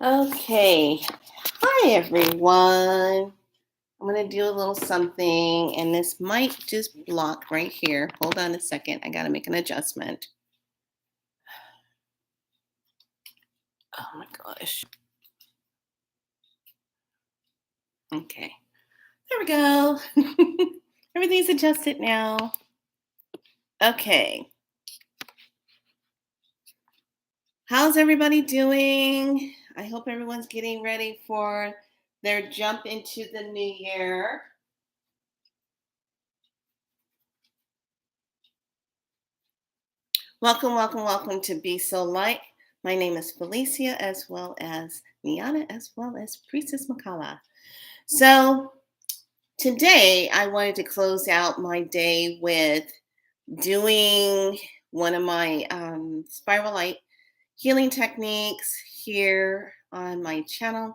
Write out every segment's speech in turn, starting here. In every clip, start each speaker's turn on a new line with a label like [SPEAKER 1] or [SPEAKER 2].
[SPEAKER 1] Okay. Hi, everyone. I'm going to do a little something, and this might just block right here. Hold on a second. I got to make an adjustment. Oh my gosh. Okay. There we go. Everything's adjusted now. Okay. How's everybody doing? I hope everyone's getting ready for their jump into the new year. Welcome to Be So Light. My name is Felicia, as well as Niana, as well as Priestess Makala. So today I wanted to close out my day with doing one of my spiral light healing techniques here on my channel.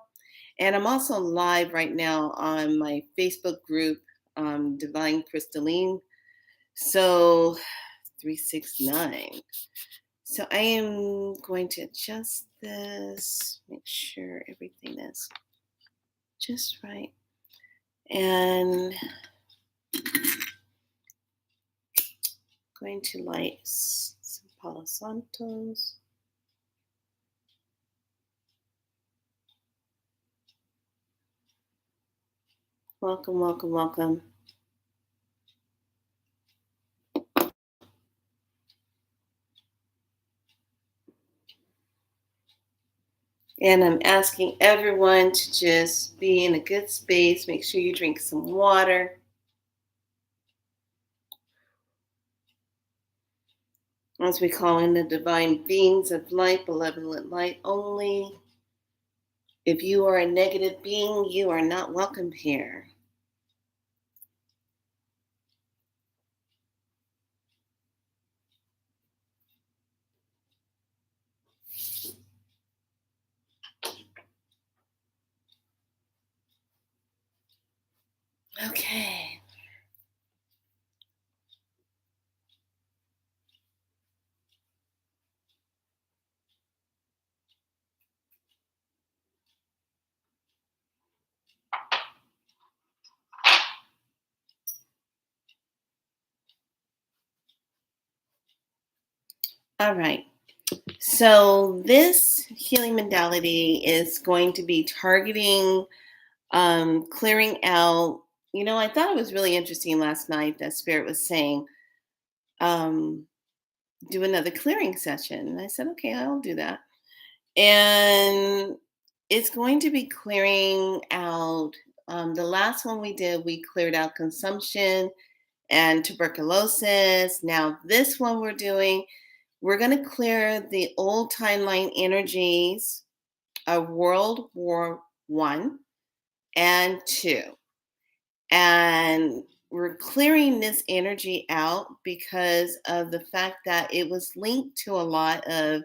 [SPEAKER 1] And I'm also live right now on my Facebook group, Divine Crystalline. So 369. So I am going to adjust this, make sure everything is just right. And going to light some Palo Santos. Welcome. And I'm asking everyone to just be in a good space. Make sure you drink some water. As we call in the divine beings of light, benevolent light only. If you are a negative being, you are not welcome here. Okay. All right. So this healing modality is going to be targeting clearing out. I thought it was really interesting last night that Spirit was saying, um, do another clearing session. And I said, okay, I'll do that. And it's going to be clearing out. The last one we did, we cleared out consumption and tuberculosis. Now, this one we're going to clear the old timeline energies of World War I and II. And we're clearing this energy out because of the fact that it was linked to a lot of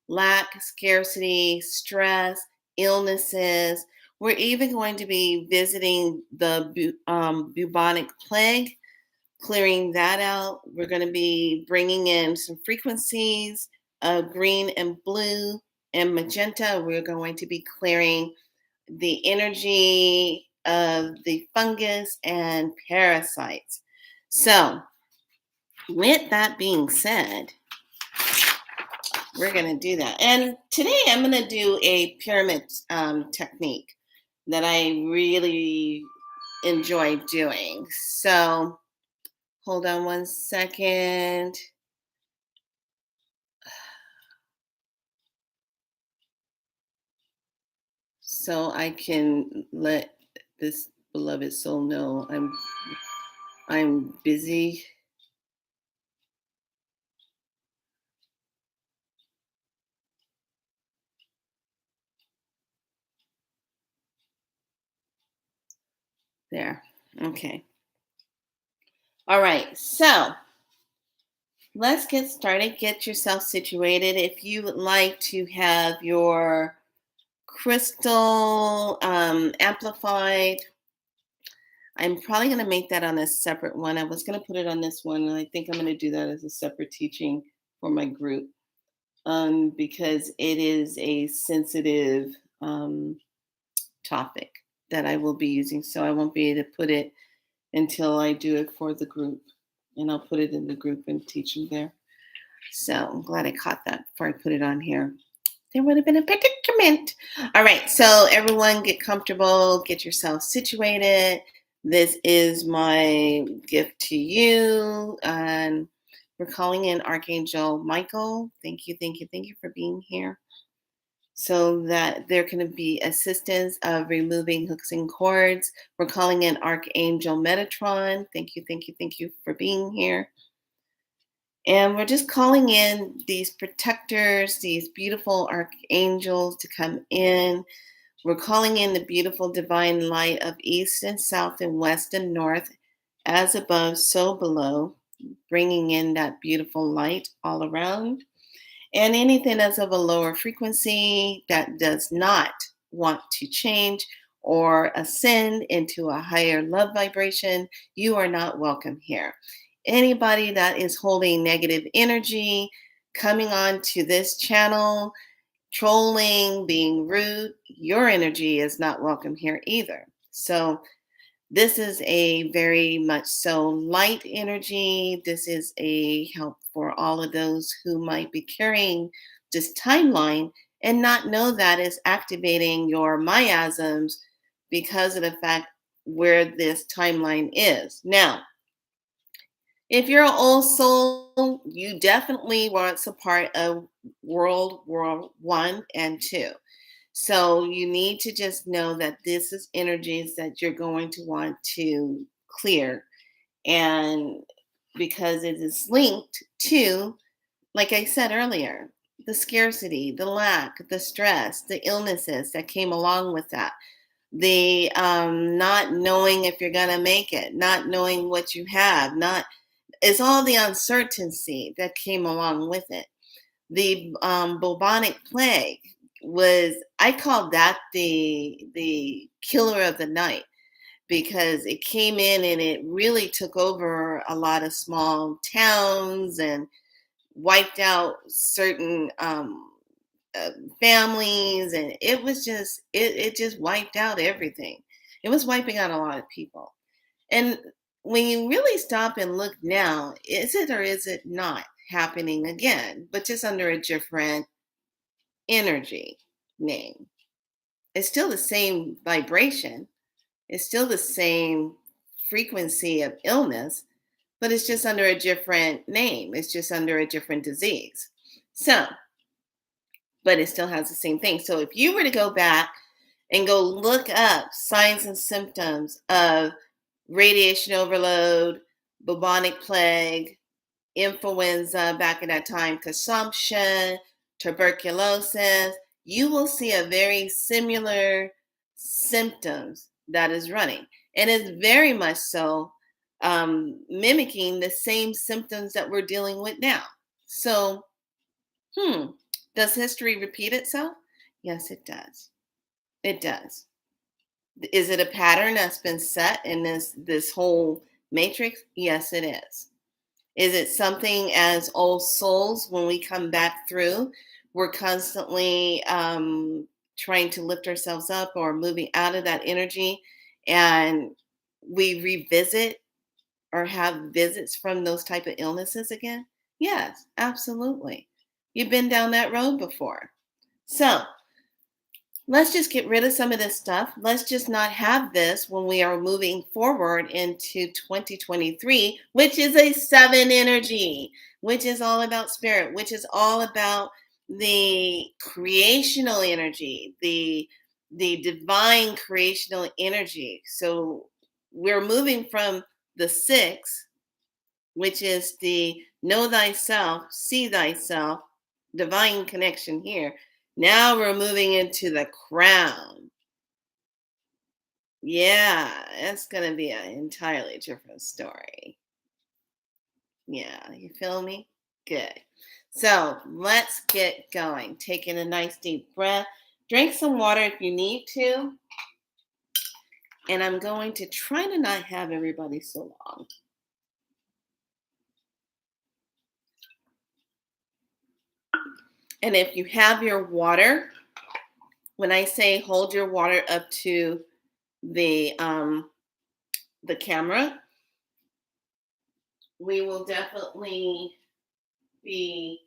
[SPEAKER 1] lack, scarcity, stress, illnesses. We're even going to be visiting the bubonic plague, clearing that out. We're going to be bringing in some frequencies of green and blue and magenta. We're going to be clearing the energy of the fungus and parasites. So, with that being said, we're going to do that. And today I'm going to do a pyramid technique that I really enjoy doing. So, hold on one second. So I can let this beloved soul know I'm busy. There. Okay. All right. So let's get started. Get yourself situated. If you would like to have your crystal amplified, I'm probably going to make that on a separate one. I was going to put it on this one, and I think I'm going to do that as a separate teaching for my group because it is a sensitive um, topic that I will be using. So I won't be able to put it until I do it for the group. And I'll put it in the group and teach them there. So I'm glad I caught that before I put it on here. There would have been a predicament. All right, so everyone get comfortable, get yourself situated. This is my gift to you. And we're calling in Archangel Michael. Thank you, thank you, thank you for being here. So that there can be assistance of removing hooks and cords. We're calling in Archangel Metatron. Thank you, thank you, thank you for being here. And we're just calling in these protectors, these beautiful archangels to come in. We're calling in the beautiful divine light of east and south and west and north, as above, so below, bringing in that beautiful light all around. And anything that's of a lower frequency that does not want to change or ascend into a higher love vibration, you are not welcome here. Anybody that is holding negative energy, coming on to this channel, trolling, being rude, your energy is not welcome here either. So this is a very much so light energy. This is a help for all of those who might be carrying this timeline and not know that is activating your miasms because of the fact where this timeline is. Now, if you're an old soul, you definitely want a part of World War One and Two. So you need to just know that this is energies that you're going to want to clear. And because it is linked to, like I said earlier, the scarcity, the lack, the stress, the illnesses that came along with that. The not knowing if you're going to make it, not knowing what you have, not it's all the uncertainty that came along with it. The bubonic plague was, I called that the killer of the night because it came in and it really took over a lot of small towns and wiped out certain uh, families, and it was just it just wiped out everything. It was wiping out a lot of people. And when you really stop and look now, is it or is it not happening again, but just under a different energy name? It's still the same vibration, it's still the same frequency of illness, but it's just under a different name. It's just under a different disease. So, but it still has the same thing. So if you were to go back and go look up signs and symptoms of radiation overload, bubonic plague, influenza back in that time, consumption, tuberculosis, you will see a very similar symptoms that is running. And it's very much so mimicking the same symptoms that we're dealing with now. So, does history repeat itself? Yes, it does. It does. Is it a pattern that's been set in this whole matrix? Yes, it is. Is it something as old souls when we come back through, we're constantly trying to lift ourselves up or moving out of that energy and we revisit or have visits from those type of illnesses again? Yes, absolutely. You've been down that road before. So let's just get rid of some of this stuff. Let's just not have this when we are moving forward into 2023, which is a 7 energy, which is all about spirit, which is all about the creational energy, the divine creational energy. So we're moving from the 6, which is the know thyself, see thyself, divine connection here. Now we're moving into the crown. Yeah, it's going to be an entirely different story. Yeah, you feel me? Good. So let's get going. Taking a nice deep breath. Drink some water if you need to. And I'm going to try to not have everybody so long. And if you have your water, When I say hold your water up to the um, the camera, we will definitely be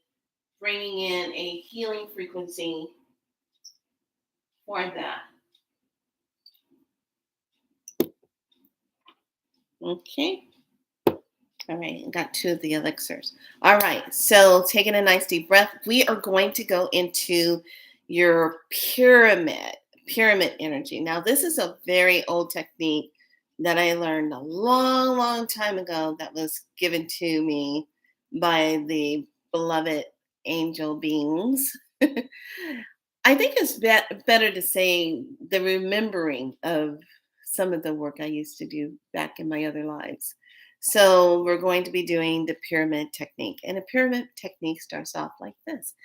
[SPEAKER 1] bringing in a healing frequency for that. Okay. All right, I got two of the elixirs. All right, so taking a nice deep breath, we are going to go into your pyramid energy. Now, this is a very old technique that I learned a long, long time ago that was given to me by the beloved angel beings. I think it's better to say the remembering of some of the work I used to do back in my other lives. So we're going to be doing the pyramid technique. And a pyramid technique starts off like this.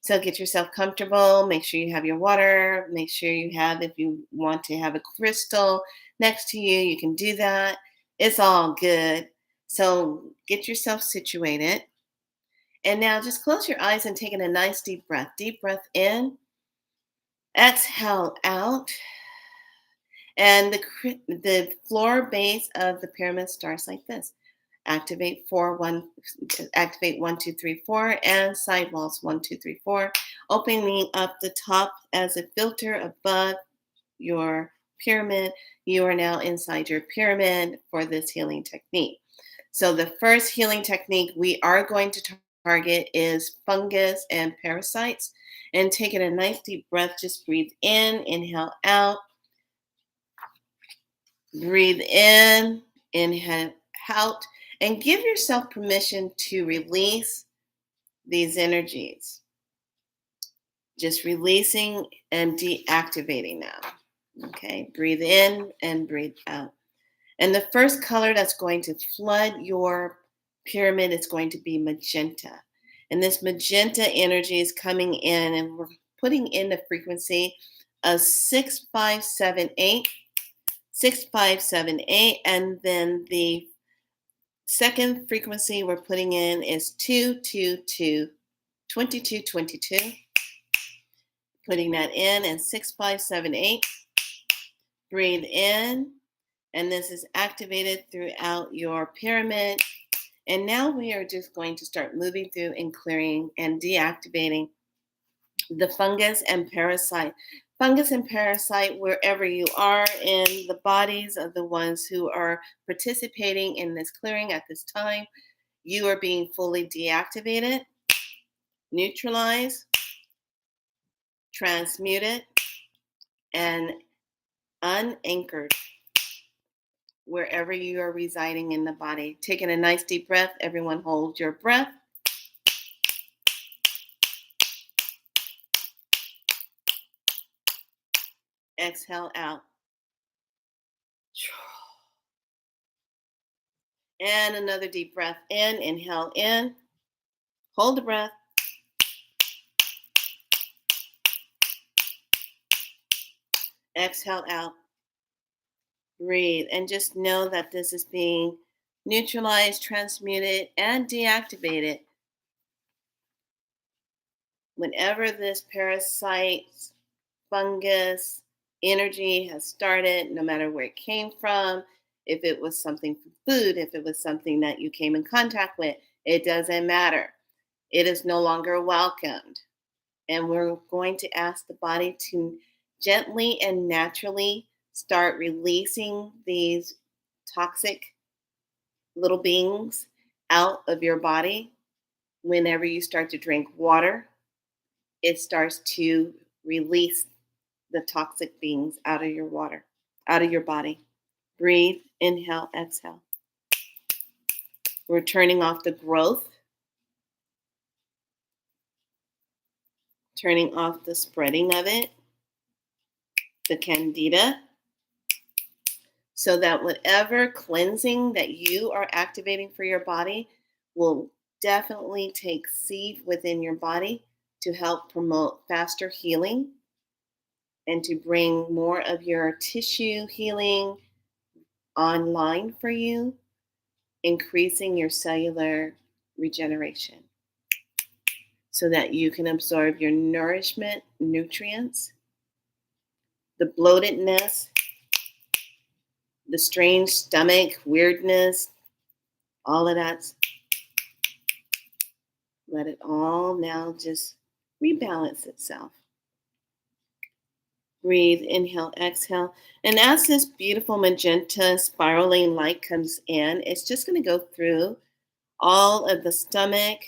[SPEAKER 1] So get yourself comfortable, make sure you have your water, make sure you have, if you want to have a crystal next to you, you can do that. It's all good. So get yourself situated. And now just close your eyes and take in a nice deep breath. Deep breath in, exhale out. And the floor base of the pyramid starts like this. Activate activate 1, 2, 3, 4, and side walls 1, 2, 3, 4, opening up the top as a filter above your pyramid. You are now inside your pyramid for this healing technique. So the first healing technique we are going to target is fungus and parasites. And taking a nice deep breath, just breathe in, inhale out. Breathe in, inhale out, and give yourself permission to release these energies. Just releasing and deactivating now. Okay, breathe in and breathe out. And the first color that's going to flood your pyramid is going to be magenta. And this magenta energy is coming in, and we're putting in the frequency of 6578. 6578, and then the second frequency we're putting in is 222, 2222. Putting that in, and 6578. Breathe in, and this is activated throughout your pyramid. And now we are just going to start moving through and clearing and deactivating the fungus and parasite. Fungus and parasite, wherever you are in the bodies of the ones who are participating in this clearing at this time, you are being fully deactivated, neutralized, transmuted, and unanchored wherever you are residing in the body. Taking a nice deep breath, everyone hold your breath. Exhale out. And another deep breath in, inhale in, hold the breath. Exhale out. Breathe, and just know that this is being neutralized, transmuted, and deactivated. Whenever this parasite, fungus energy has started, no matter where it came from, if it was something from food, if it was something that you came in contact with, it doesn't matter. It is no longer welcomed. And we're going to ask the body to gently and naturally start releasing these toxic little beings out of your body. Whenever you start to drink water, it starts to release the toxic beings out of your water, out of your body. Breathe, inhale, exhale. We're turning off the growth, turning off the spreading of it, the candida, so that whatever cleansing that you are activating for your body will definitely take seed within your body to help promote faster healing and to bring more of your tissue healing online for you, increasing your cellular regeneration so that you can absorb your nourishment, nutrients, the bloatedness, the strange stomach weirdness, all of that. Let it all now just rebalance itself. Breathe, inhale, exhale. And as this beautiful magenta spiraling light comes in, it's just going to go through all of the stomach,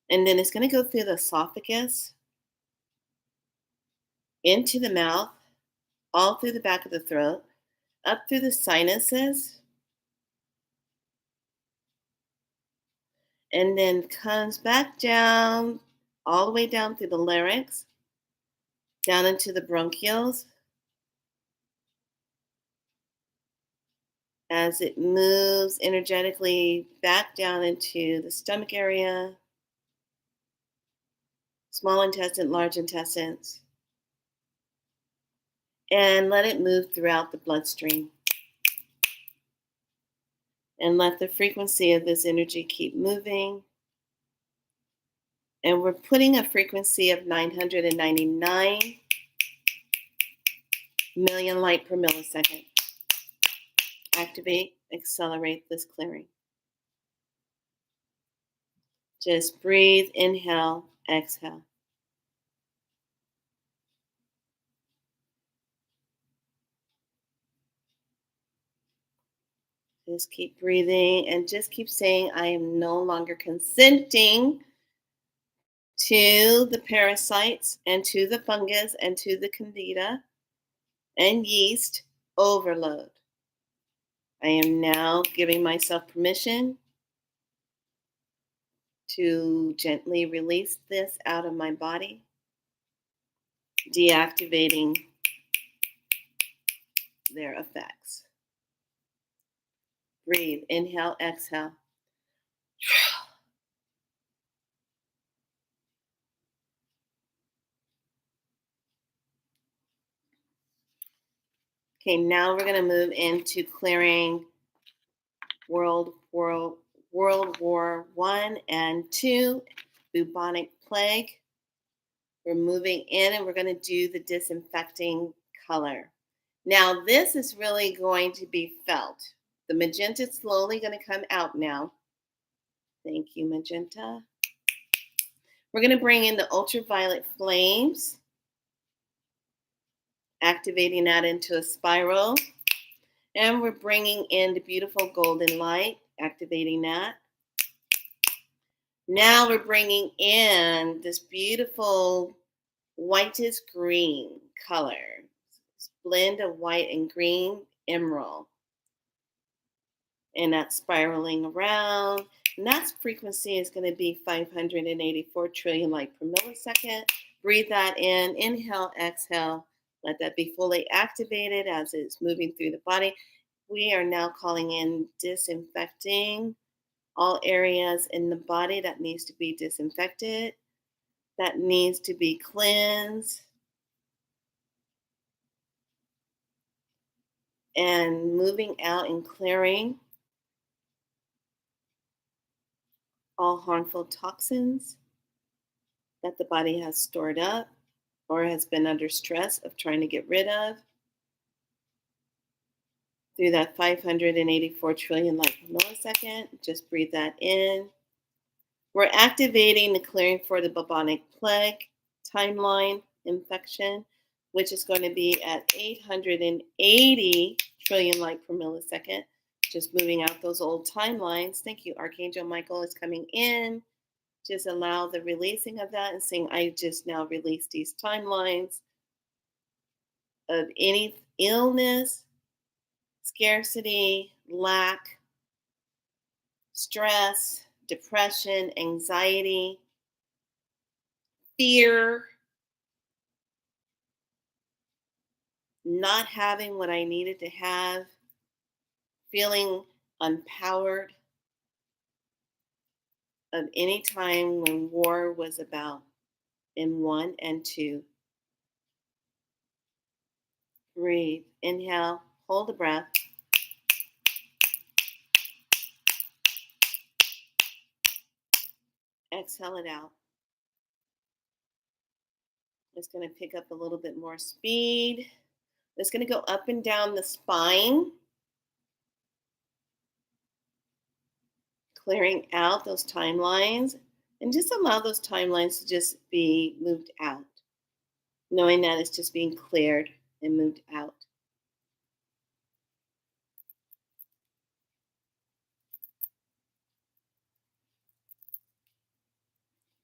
[SPEAKER 1] and then it's going to go through the esophagus, into the mouth, all through the back of the throat, up through the sinuses, and then comes back down, all the way down through the larynx, down into the bronchioles, as it moves energetically back down into the stomach area, small intestine, large intestines, and let it move throughout the bloodstream. And let the frequency of this energy keep moving. And we're putting a frequency of 999 million light per millisecond. Activate, accelerate this clearing. Just breathe, inhale, exhale. Just keep breathing and just keep saying, I am no longer consenting to the parasites and to the fungus and to the candida and yeast overload. I am now giving myself permission to gently release this out of my body, deactivating their effects. Breathe, inhale, exhale. Okay, now we're going to move into clearing World War I and II, bubonic plague. We're moving in and we're going to do the disinfecting color. Now, this is really going to be felt. The magenta is slowly going to come out now. Thank you, magenta. We're going to bring in the ultraviolet flames, activating that into a spiral. And we're bringing in the beautiful golden light, activating that. Now we're bringing in this beautiful whitest green color. Blend of white and green, emerald. And that's spiraling around. And that frequency is going to be 584 trillion light per millisecond. Breathe that in. Inhale, exhale. Let that be fully activated as it's moving through the body. We are now calling in disinfecting all areas in the body that needs to be disinfected, that needs to be cleansed, and moving out and clearing all harmful toxins that the body has stored up or has been under stress of trying to get rid of through that 584 trillion light per millisecond. Just breathe that in. We're activating the clearing for the bubonic plague timeline infection, which is going to be at 880 trillion light per millisecond. Just moving out those old timelines. Thank you. Archangel Michael is coming in. Just allow the releasing of that and saying, I just now release these timelines of any illness, scarcity, lack, stress, depression, anxiety, fear, not having what I needed to have, feeling unpowered, of any time when war was about in I and II. Breathe. Inhale. Hold the breath. Exhale it out. It's going to pick up a little bit more speed. It's going to go up and down the spine, clearing out those timelines, and just allow those timelines to just be moved out, knowing that it's just being cleared and moved out.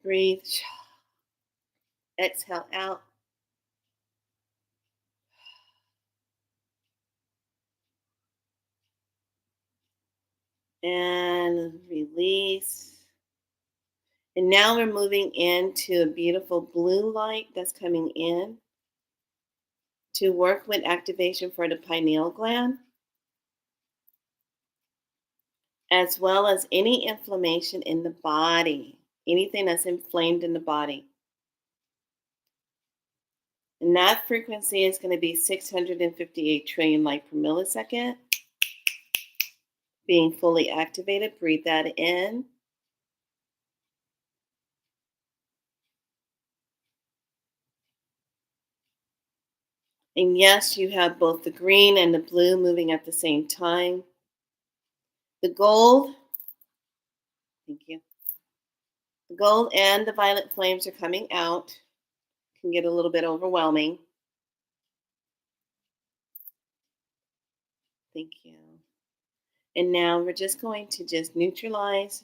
[SPEAKER 1] Breathe, exhale out, and release. And now we're moving into a beautiful blue light that's coming in to work with activation for the pineal gland, as well as any inflammation in the body, anything that's inflamed in the body. And that frequency is going to be 658 trillion light per millisecond, being fully activated. Breathe that in. And yes, you have both the green and the blue moving at the same time. The gold, thank you. The gold and the violet flames are coming out. Can get a little bit overwhelming. Thank you. And now we're just going to just neutralize,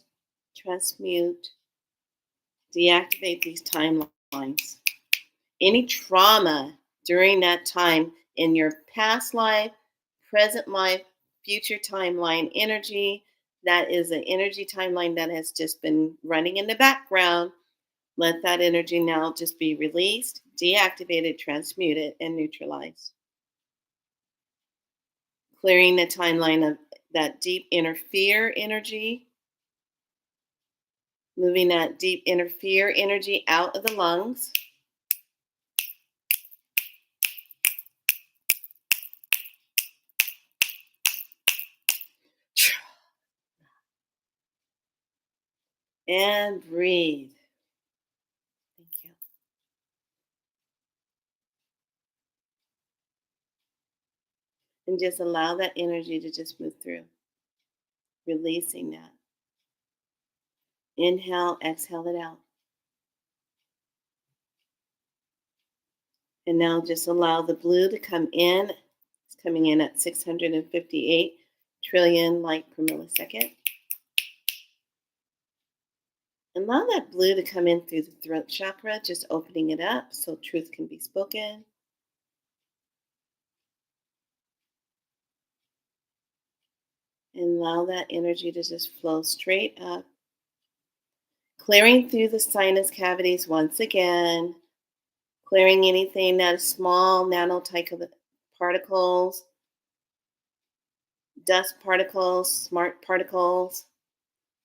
[SPEAKER 1] transmute, deactivate these timelines. Any trauma during that time in your past life, present life, future timeline energy, that is an energy timeline that has just been running in the background. Let that energy now just be released, deactivated, transmuted, and neutralized. Clearing the timeline of that deep inner fear energy, moving that deep inner fear energy out of the lungs. And breathe. Thank you. And just allow that energy to just move through, releasing that. Inhale, exhale it out. And now just allow the blue to come in. It's coming in at 658 trillion light per millisecond. Allow that blue to come in through the throat chakra, just opening it up so truth can be spoken. And allow that energy to just flow straight up, clearing through the sinus cavities once again, clearing anything that is small nanotype particles, dust particles, smart particles,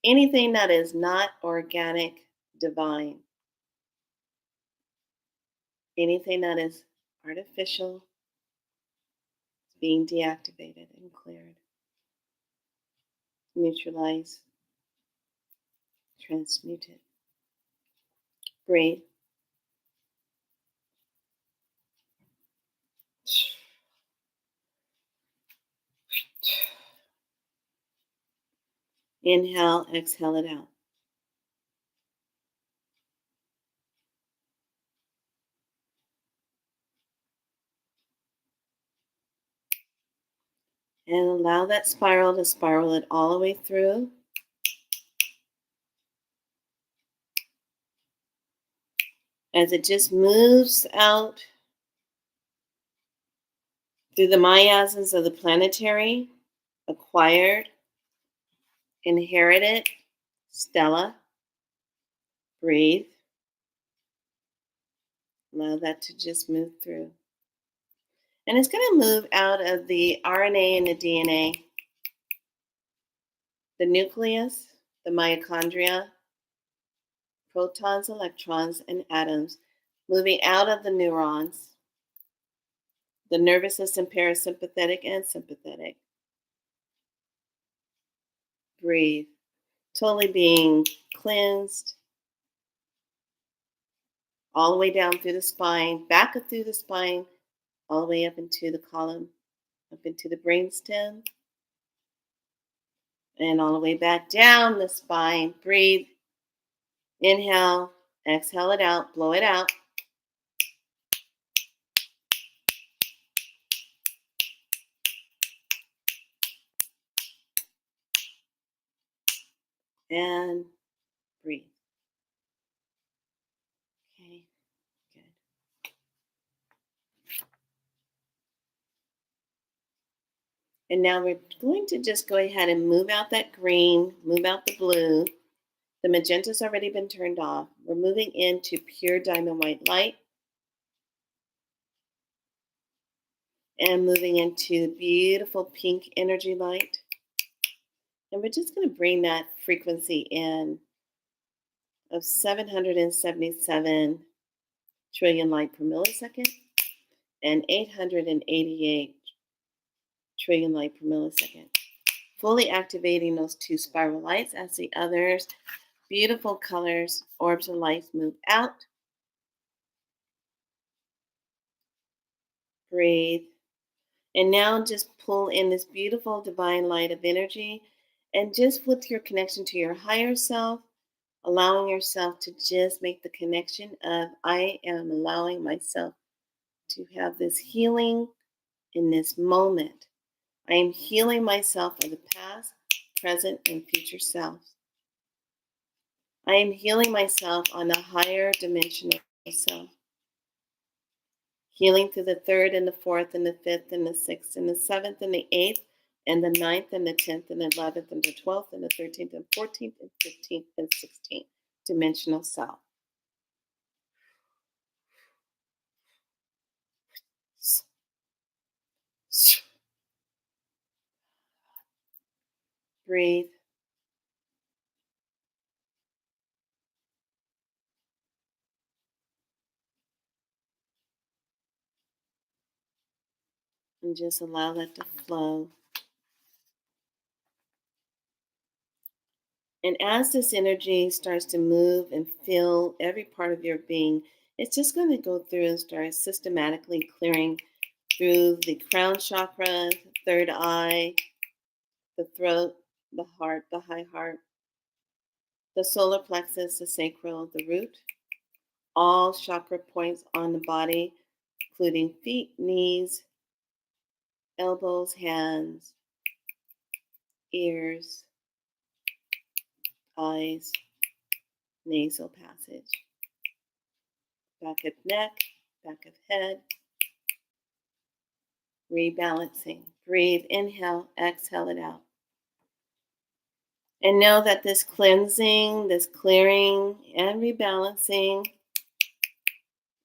[SPEAKER 1] anything that is not organic, divine, anything that is artificial, being deactivated and cleared, neutralized, transmuted. Breathe. Inhale, exhale it out. And allow that spiral to spiral it all the way through. As it just moves out through the miasms of the planetary, acquired, inherited, stella. Breathe. Allow that to just move through. And it's going to move out of the RNA and the DNA, the nucleus, the mitochondria, protons, electrons, and atoms, moving out of the neurons, the nervous system, parasympathetic and sympathetic. Breathe. Totally being cleansed, all the way down through the spine, back up through the spine, all the way up into the column, up into the brainstem, and all the way back down the spine. Breathe. Inhale, exhale it out, blow it out. And breathe. Okay, good. And now we're going to just go ahead and move out that green, move out the blue. The magenta's already been turned off. We're moving into pure diamond white light and moving into beautiful pink energy light. And we're just going to bring that frequency in of 777 trillion light per millisecond and 888 trillion light per millisecond. Fully activating those two spiral lights as the others beautiful colors, orbs of light move out. Breathe. And now just pull in this beautiful divine light of energy. And just with your connection to your higher self, allowing yourself to just make the connection of I am allowing myself to have this healing in this moment. I am healing myself of the past, present, and future selves. I am healing myself on a higher dimensional self. Healing through the third and the fourth and the fifth and the sixth and the seventh and the eighth and the ninth and the 10th and the 11th and the 12th and the 13th and 14th and 15th and 16th dimensional self. Breathe. And just allow that to flow. And as this energy starts to move and fill every part of your being, it's just going to go through and start systematically clearing through the crown chakra, third eye, the throat, the heart, the high heart, the solar plexus, the sacral, the root, all chakra points on the body, including feet, knees, elbows, hands, ears, eyes, nasal passage, back of neck, back of head, rebalancing. Breathe, inhale, exhale it out. And know that this cleansing, this clearing, and rebalancing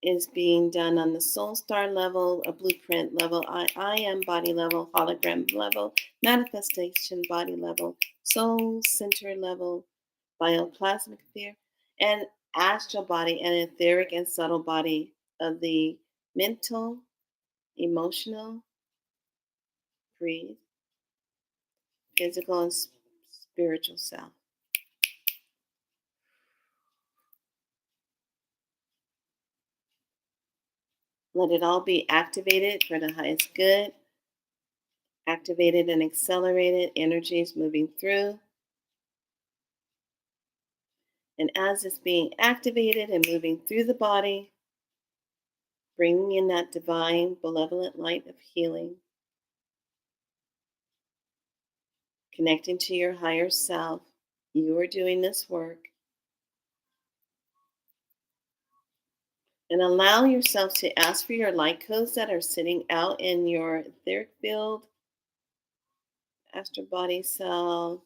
[SPEAKER 1] is being done on the soul star level, a blueprint level, I am body level, hologram level, manifestation body level, soul center level, bioplasmic sphere, and astral body and etheric and subtle body of the mental, emotional, breathe, physical, and spiritual self. Let it all be activated for the highest good, activated and accelerated energies moving through. And as it's being activated and moving through the body, bringing in that divine, benevolent light of healing, connecting to your higher self, you are doing this work. And allow yourself to ask for your light codes that are sitting out in your etheric field, astral body cell,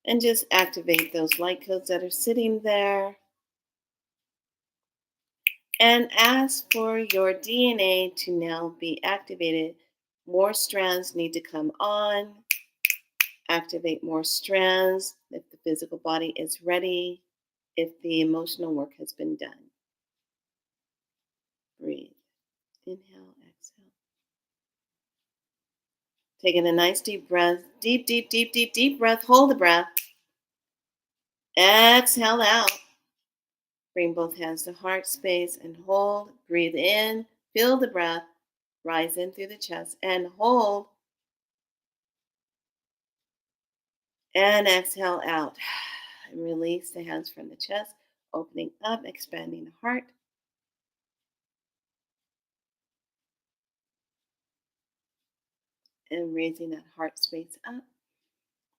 [SPEAKER 1] and just activate those light codes that are sitting there. And ask for your DNA to now be activated. More strands need to come on. Activate more strands if the physical body is ready, if the emotional work has been done. Breathe. Inhale, exhale. Taking a nice deep breath. Deep, deep, deep, deep, deep breath. Hold the breath. Exhale out. Bring both hands to heart space and hold. Breathe in. Feel the breath. Rise in through the chest and hold and exhale out. And release the hands from the chest, opening up, expanding the heart, and raising that heart space up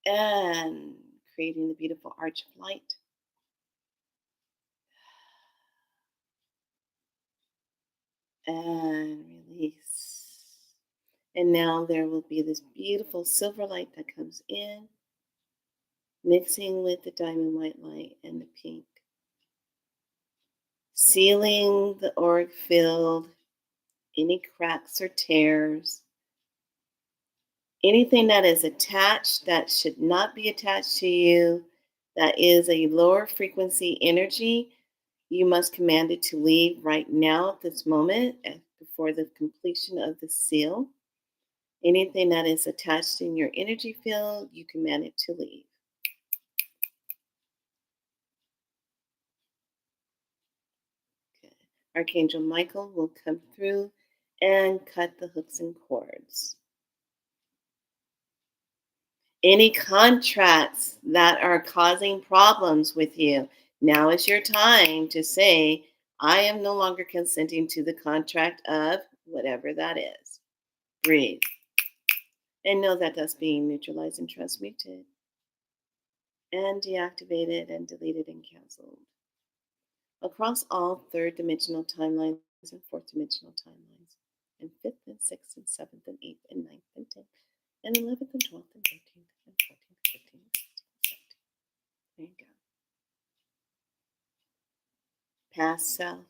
[SPEAKER 1] and creating the beautiful arch of light. And release. And now there will be this beautiful silver light that comes in, mixing with the diamond white light and the pink, sealing the auric field, any cracks or tears, anything that is attached that should not be attached to you, that is a lower frequency energy, you must command it to leave right now at this moment before the completion of the seal. Anything that is attached in your energy field, you command it to leave. Okay. Archangel Michael will come through and cut the hooks and cords. Any contracts that are causing problems with you, now is your time to say, I am no longer consenting to the contract of whatever that is. Breathe. And know that that's being neutralized and transmuted and deactivated and deleted and canceled across all third dimensional timelines and fourth dimensional timelines, and fifth and sixth and seventh and eighth and ninth and 10th and 11th and 12th and 13th and 14th and 15th and 16th and 17th. There you go. Past self,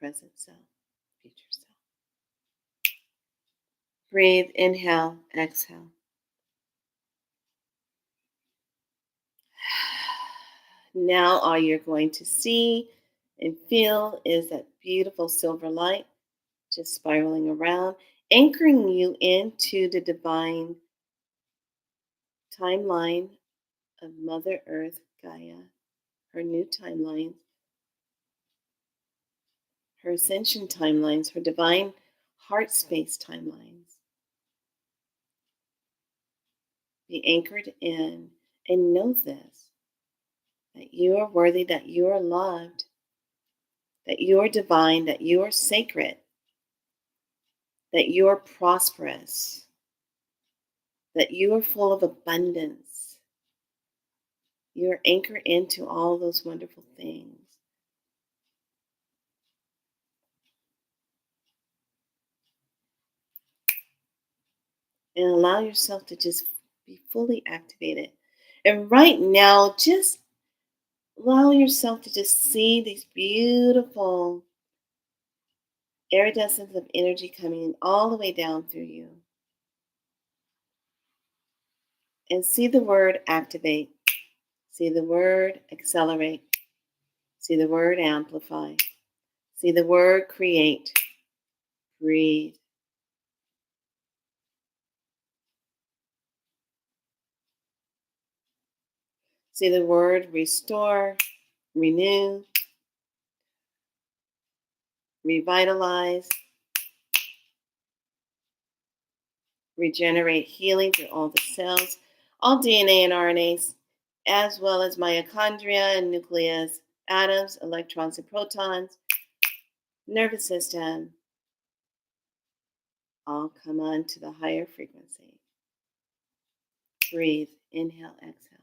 [SPEAKER 1] present self, future self. Breathe, inhale, exhale. Now all you're going to see and feel is that beautiful silver light just spiraling around, anchoring you into the divine timeline of Mother Earth, Gaia, her new timelines, her ascension timelines, her divine heart space timelines. Be anchored in and know this, that you are worthy, that you are loved, that you are divine, that you are sacred, that you are prosperous, that you are full of abundance. You are anchored into all those wonderful things. And allow yourself to just be fully activated. And right now, just allow yourself to just see these beautiful iridescence of energy coming all the way down through you. And see the word activate. See the word accelerate. See the word amplify. See the word create. Breathe. See the word restore, renew, revitalize, regenerate, healing through all the cells, all DNA and RNAs, as well as mitochondria and nucleus, atoms, electrons and protons, nervous system, all come on to the higher frequency. Breathe, inhale, exhale.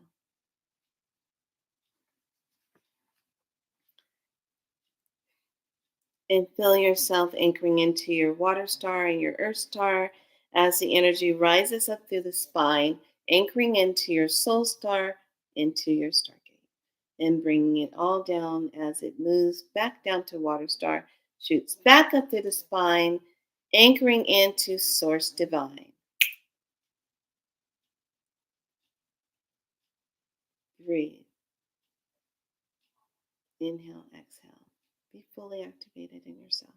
[SPEAKER 1] And feel yourself anchoring into your water star and your earth star as the energy rises up through the spine, anchoring into your soul star, into your stargate, and bringing it all down as it moves back down to water star, shoots back up through the spine, anchoring into source divine. Breathe. Inhale, exhale. Be fully activated in yourself.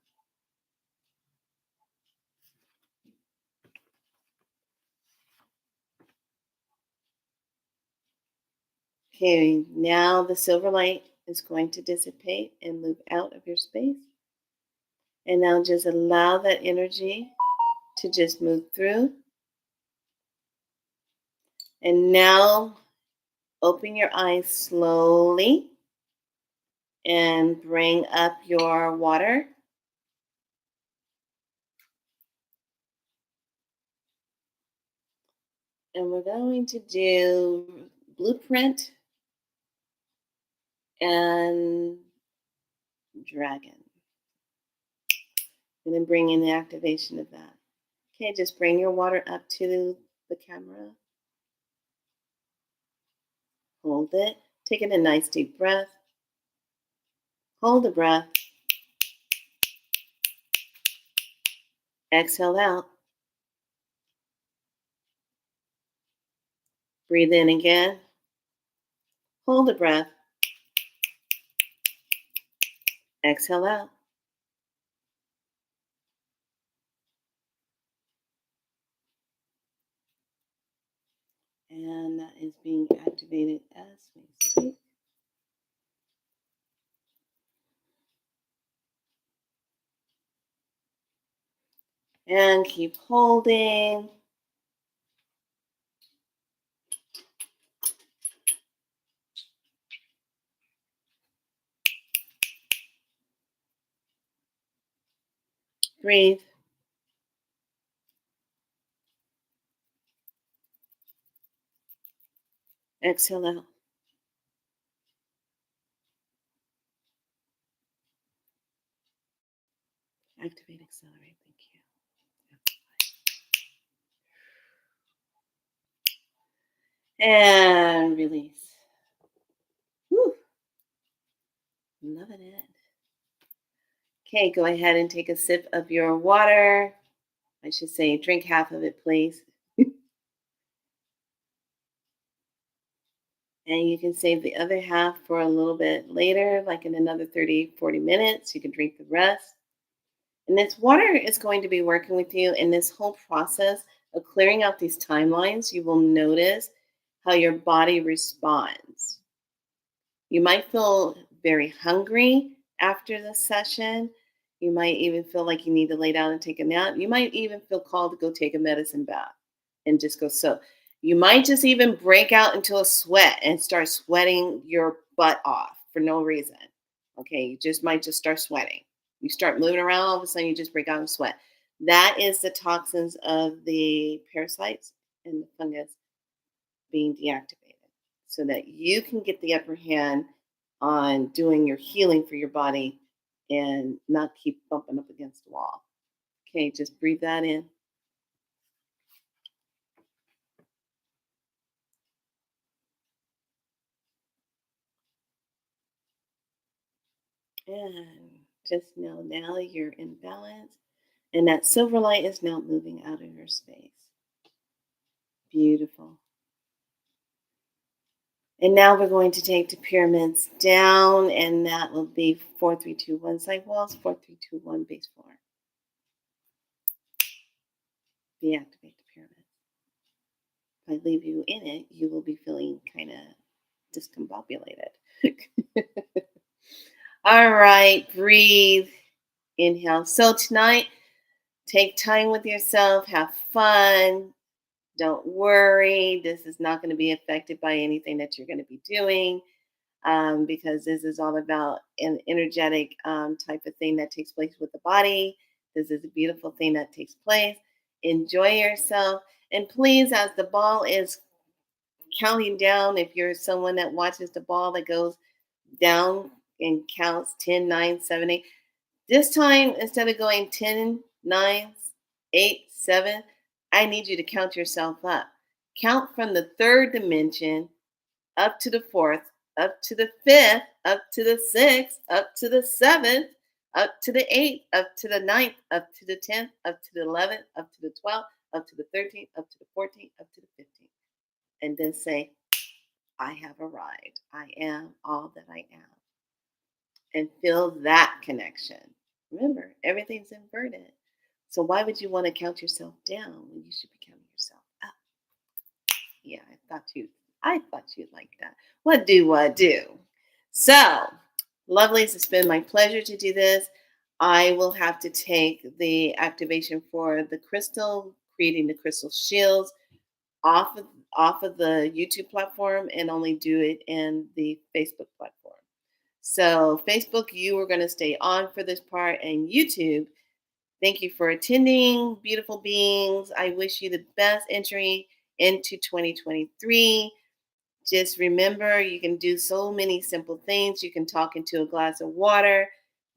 [SPEAKER 1] Okay, now the silver light is going to dissipate and move out of your space. And now just allow that energy to just move through. And now open your eyes slowly and bring up your water. And we're going to do blueprint and dragon. And then bring in the activation of that. Okay, just bring your water up to the camera. Hold it. Take in a nice deep breath. Hold the breath. Exhale out. Breathe in again. Hold the breath. Exhale out. And that is being activated as we speak. And keep holding. Breathe. Exhale out. Activate, accelerate. Thank you. And release. Whew. Loving it. Okay, go ahead and take a sip of your water. I should say drink half of it, please. And you can save the other half for a little bit later, like in another 30, 40 minutes. You can drink the rest. And this water is going to be working with you in this whole process of clearing out these timelines. You will notice how your body responds. You might feel very hungry after the session. You might even feel like you need to lay down and take a nap. You might even feel called to go take a medicine bath and just go soak. You might just even break out into a sweat and start sweating your butt off for no reason. Okay, you just might just start sweating. You start moving around, all of a sudden you just break out in sweat. That is the toxins of the parasites and the fungus being deactivated so that you can get the upper hand on doing your healing for your body and not keep bumping up against the wall. Okay, just breathe that in. And just know now you're in balance and that silver light is now moving out of your space. Beautiful. And now we're going to take the pyramids down, and that will be 4321 side walls, 4321 base floor. Deactivate the pyramid. If I leave you in it, you will be feeling kind of discombobulated. All right, breathe. Inhale. So tonight, take time with yourself, have fun. Don't worry. This is not going to be affected by anything that you're going to be doing. Because this is all about an energetic type of thing that takes place with the body. This is a beautiful thing that takes place. Enjoy yourself. And please, as the ball is counting down, if you're someone that watches the ball that goes down and counts 10, 9, 7, 8, this time, instead of going 10, 9, 8, 7, I need you to count yourself up. Count from the third dimension up to the fourth, up to the fifth, up to the sixth, up to the seventh, up to the eighth, up to the ninth, up to the 10th, up to the 11th, up to the 12th, up to the 13th, up to the 14th, up to the 15th. And then say, I have arrived. I am all that I am. And feel that connection. Remember, everything's inverted. So why would you want to count yourself down when you should be counting yourself up? Yeah, I thought you'd like that. What do? So, lovelies, it's been my pleasure to do this. I will have to take the activation for the crystal, creating the crystal shields off of the YouTube platform and only do it in the Facebook platform. So Facebook, you are going to stay on for this part, and YouTube, thank you for attending, beautiful beings. I wish you the best entry into 2023. Just remember, you can do so many simple things. You can talk into a glass of water,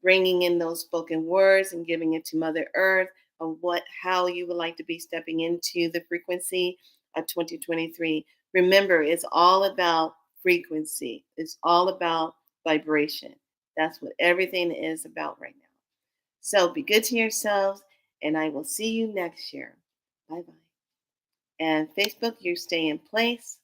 [SPEAKER 1] bringing in those spoken words and giving it to Mother Earth of how you would like to be stepping into the frequency of 2023. Remember, it's all about frequency. It's all about vibration. That's what everything is about right now. So be good to yourselves, and I will see you next year. Bye bye. And Facebook, you stay in place.